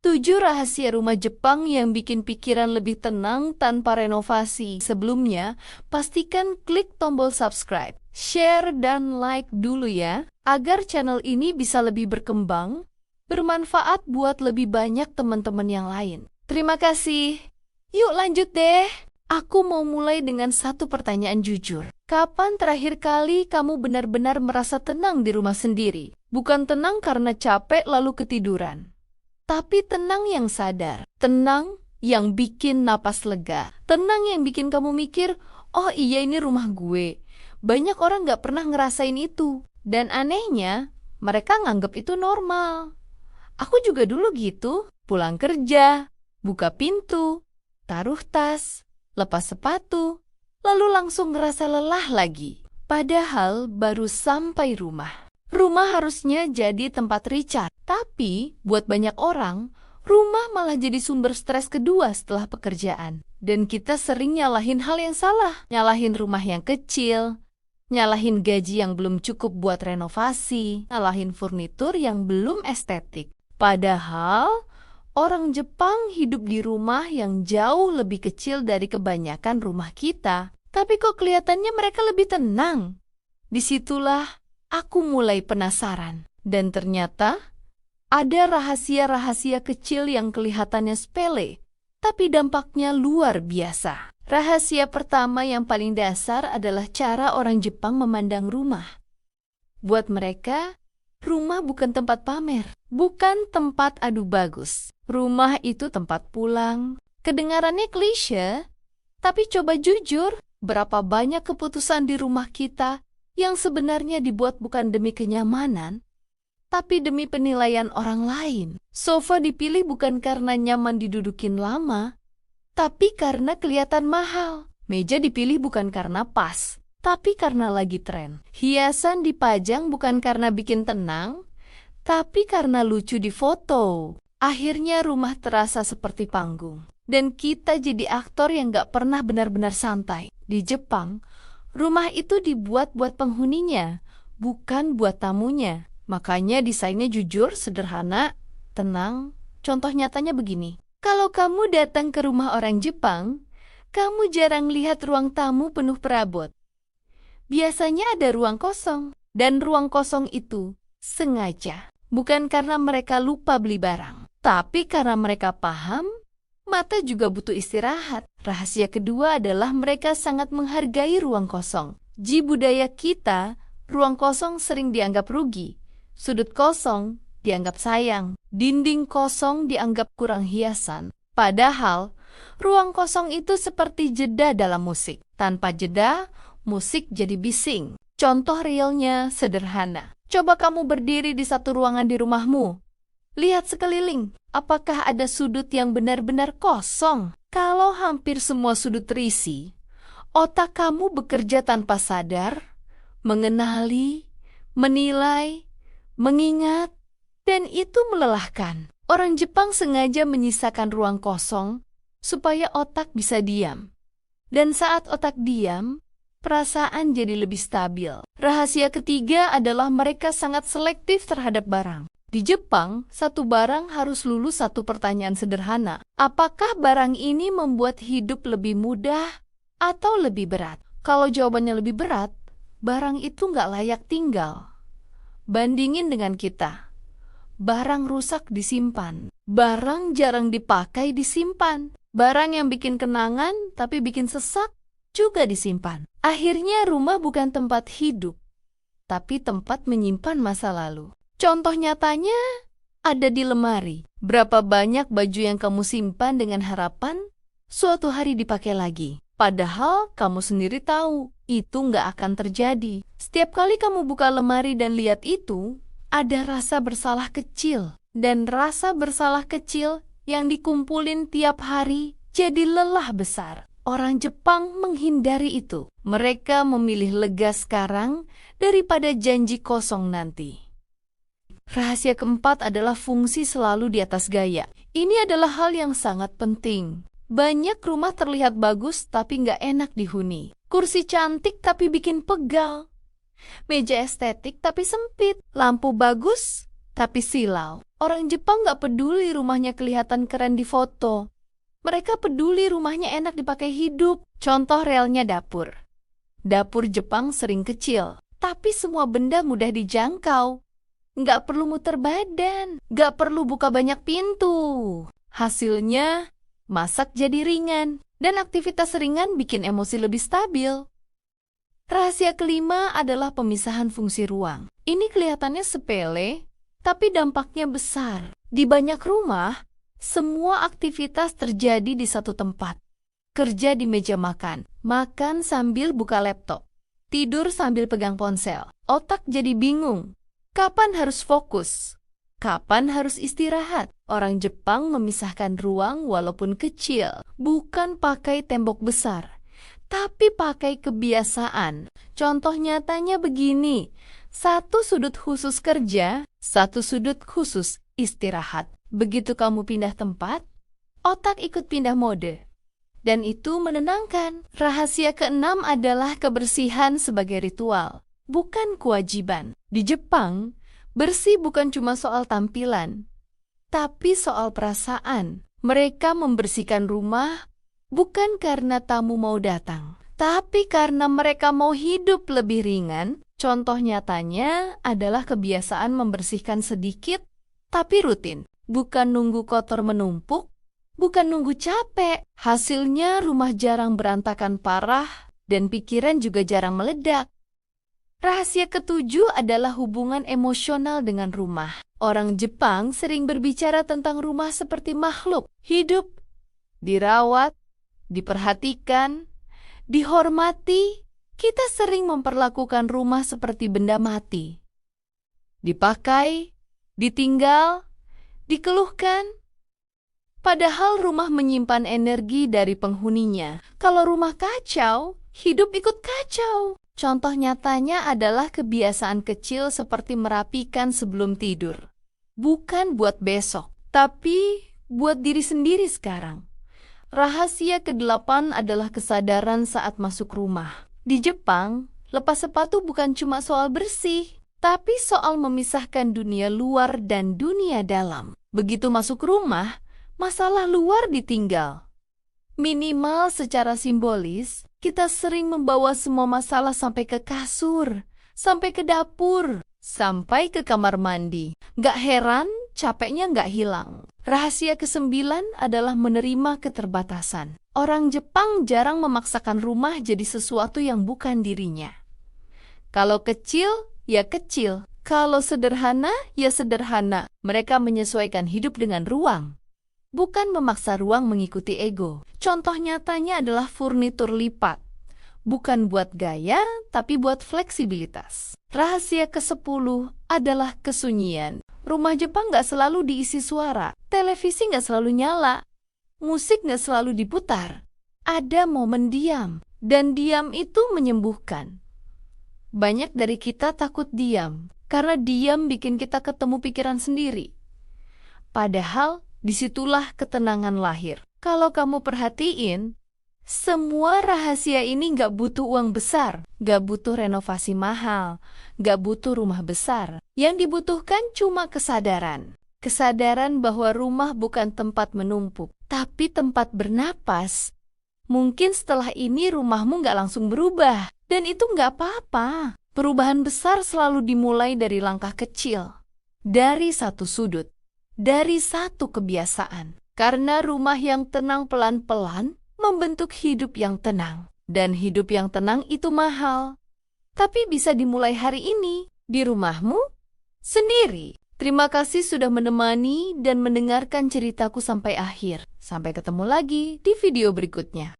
7 rahasia rumah Jepang yang bikin pikiran lebih tenang tanpa renovasi. Sebelumnya, pastikan klik tombol subscribe, share, dan like dulu ya, agar channel ini bisa lebih berkembang, bermanfaat buat lebih banyak teman-teman yang lain. Terima kasih. Yuk lanjut deh. Aku mau mulai dengan satu pertanyaan jujur. Kapan terakhir kali kamu benar-benar merasa tenang di rumah sendiri? Bukan tenang karena capek lalu ketiduran, tapi tenang yang sadar, tenang yang bikin napas lega, tenang yang bikin kamu mikir, oh iya ini rumah gue. Banyak orang gak pernah ngerasain itu, dan anehnya mereka nganggep itu normal. Aku juga dulu gitu, pulang kerja, buka pintu, taruh tas, lepas sepatu, lalu langsung ngerasa lelah lagi. Padahal baru sampai rumah. Rumah harusnya jadi tempat recharge, tapi buat banyak orang, rumah malah jadi sumber stres kedua setelah pekerjaan. Dan kita sering nyalahin hal yang salah, nyalahin rumah yang kecil, nyalahin gaji yang belum cukup buat renovasi, nyalahin furnitur yang belum estetik. Padahal, orang Jepang hidup di rumah yang jauh lebih kecil dari kebanyakan rumah kita. Tapi kok kelihatannya mereka lebih tenang? Disitulah aku mulai penasaran. Dan ternyata ada rahasia-rahasia kecil yang kelihatannya sepele, tapi dampaknya luar biasa. Rahasia pertama yang paling dasar adalah cara orang Jepang memandang rumah. Buat mereka, rumah bukan tempat pamer, bukan tempat adu bagus. Rumah itu tempat pulang. Kedengarannya klise, tapi coba jujur, berapa banyak keputusan di rumah kita yang sebenarnya dibuat bukan demi kenyamanan, tapi demi penilaian orang lain. Sofa dipilih bukan karena nyaman didudukin lama, tapi karena kelihatan mahal. Meja dipilih bukan karena pas, tapi karena lagi tren. Hiasan dipajang bukan karena bikin tenang, tapi karena lucu di foto. Akhirnya rumah terasa seperti panggung. Dan kita jadi aktor yang gak pernah benar-benar santai. Di Jepang, rumah itu dibuat buat penghuninya, bukan buat tamunya. Makanya desainnya jujur, sederhana, tenang. Contoh nyatanya begini. Kalau kamu datang ke rumah orang Jepang, kamu jarang lihat ruang tamu penuh perabot. Biasanya ada ruang kosong, dan ruang kosong itu sengaja. Bukan karena mereka lupa beli barang, tapi karena mereka paham mata juga butuh istirahat. Rahasia kedua adalah mereka sangat menghargai ruang kosong. Di budaya kita, ruang kosong sering dianggap rugi. Sudut kosong dianggap sayang. Dinding kosong dianggap kurang hiasan. Padahal, ruang kosong itu seperti jeda dalam musik. Tanpa jeda, musik jadi bising. Contoh realnya sederhana. Coba kamu berdiri di satu ruangan di rumahmu. Lihat sekeliling, apakah ada sudut yang benar-benar kosong? Kalau hampir semua sudut terisi, otak kamu bekerja tanpa sadar, mengenali, menilai, mengingat, dan itu melelahkan. Orang Jepang sengaja menyisakan ruang kosong supaya otak bisa diam. Dan saat otak diam, perasaan jadi lebih stabil. Rahasia ketiga adalah mereka sangat selektif terhadap barang. Di Jepang, satu barang harus lulus satu pertanyaan sederhana. Apakah barang ini membuat hidup lebih mudah atau lebih berat? Kalau jawabannya lebih berat, barang itu nggak layak tinggal. Bandingin dengan kita. Barang rusak disimpan. Barang jarang dipakai disimpan. Barang yang bikin kenangan tapi bikin sesak juga disimpan. Akhirnya rumah bukan tempat hidup, tapi tempat menyimpan masa lalu. Contoh nyatanya ada di lemari. Berapa banyak baju yang kamu simpan dengan harapan suatu hari dipakai lagi. Padahal kamu sendiri tahu, itu nggak akan terjadi. Setiap kali kamu buka lemari dan lihat itu, ada rasa bersalah kecil. Dan rasa bersalah kecil yang dikumpulin tiap hari jadi lelah besar. Orang Jepang menghindari itu. Mereka memilih lega sekarang daripada janji kosong nanti. Rahasia keempat adalah fungsi selalu di atas gaya. Ini adalah hal yang sangat penting. Banyak rumah terlihat bagus tapi nggak enak dihuni. Kursi cantik tapi bikin pegal. Meja estetik tapi sempit. Lampu bagus Tapi silau, orang Jepang nggak peduli rumahnya kelihatan keren di foto. Mereka peduli rumahnya enak dipakai hidup. Contoh realnya dapur. Dapur Jepang sering kecil, tapi semua benda mudah dijangkau. Nggak perlu muter badan, nggak perlu buka banyak pintu. Hasilnya, masak jadi ringan, dan aktivitas ringan bikin emosi lebih stabil. Rahasia kelima adalah pemisahan fungsi ruang. Ini kelihatannya sepele, tapi dampaknya besar. Di banyak rumah, semua aktivitas terjadi di satu tempat. Kerja di meja makan, makan sambil buka laptop, tidur sambil pegang ponsel. Otak jadi bingung. Kapan harus fokus? Kapan harus istirahat? Orang Jepang memisahkan ruang walaupun kecil, bukan pakai tembok besar, tapi pakai kebiasaan. Contoh nyatanya begini, satu sudut khusus kerja, satu sudut khusus istirahat. Begitu kamu pindah tempat, otak ikut pindah mode. Dan itu menenangkan. Rahasia keenam adalah kebersihan sebagai ritual, bukan kewajiban. Di Jepang, bersih bukan cuma soal tampilan, tapi soal perasaan. Mereka membersihkan rumah bukan karena tamu mau datang, tapi karena mereka mau hidup lebih ringan. Contoh nyatanya adalah kebiasaan membersihkan sedikit, tapi rutin. Bukan nunggu kotor menumpuk, bukan nunggu capek. Hasilnya rumah jarang berantakan parah, dan pikiran juga jarang meledak. Rahasia ketujuh adalah hubungan emosional dengan rumah. Orang Jepang sering berbicara tentang rumah seperti makhluk hidup, dirawat, diperhatikan, dihormati. Kita sering memperlakukan rumah seperti benda mati. Dipakai, ditinggal, dikeluhkan. Padahal rumah menyimpan energi dari penghuninya. Kalau rumah kacau, hidup ikut kacau. Contoh nyatanya adalah kebiasaan kecil seperti merapikan sebelum tidur. Bukan buat besok, tapi buat diri sendiri sekarang. Rahasia kedelapan adalah kesadaran saat masuk rumah. Di Jepang, lepas sepatu bukan cuma soal bersih, tapi soal memisahkan dunia luar dan dunia dalam. Begitu masuk rumah, masalah luar ditinggal. Minimal secara simbolis, kita sering membawa semua masalah sampai ke kasur, sampai ke dapur, sampai ke kamar mandi. Gak heran, capeknya gak hilang. Rahasia kesembilan adalah menerima keterbatasan. Orang Jepang jarang memaksakan rumah jadi sesuatu yang bukan dirinya. Kalau kecil, ya kecil. Kalau sederhana, ya sederhana. Mereka menyesuaikan hidup dengan ruang, bukan memaksa ruang mengikuti ego. Contoh nyatanya adalah furnitur lipat. Bukan buat gaya, tapi buat fleksibilitas. Rahasia ke-10 adalah kesunyian. Rumah Jepang nggak selalu diisi suara. Televisi nggak selalu nyala. Musik nggak selalu diputar. Ada momen diam. Dan diam itu menyembuhkan. Banyak dari kita takut diam. Karena diam bikin kita ketemu pikiran sendiri. Padahal, disitulah ketenangan lahir. Kalau kamu perhatiin, semua rahasia ini nggak butuh uang besar, nggak butuh renovasi mahal, nggak butuh rumah besar. Yang dibutuhkan cuma kesadaran. Kesadaran bahwa rumah bukan tempat menumpuk, tapi tempat bernapas. Mungkin setelah ini rumahmu nggak langsung berubah, dan itu nggak apa-apa. Perubahan besar selalu dimulai dari langkah kecil, dari satu sudut. Dari satu kebiasaan. Karena rumah yang tenang pelan-pelan membentuk hidup yang tenang. Dan hidup yang tenang itu mahal. Tapi bisa dimulai hari ini, di rumahmu sendiri. Terima kasih sudah menemani dan mendengarkan ceritaku sampai akhir. Sampai ketemu lagi di video berikutnya.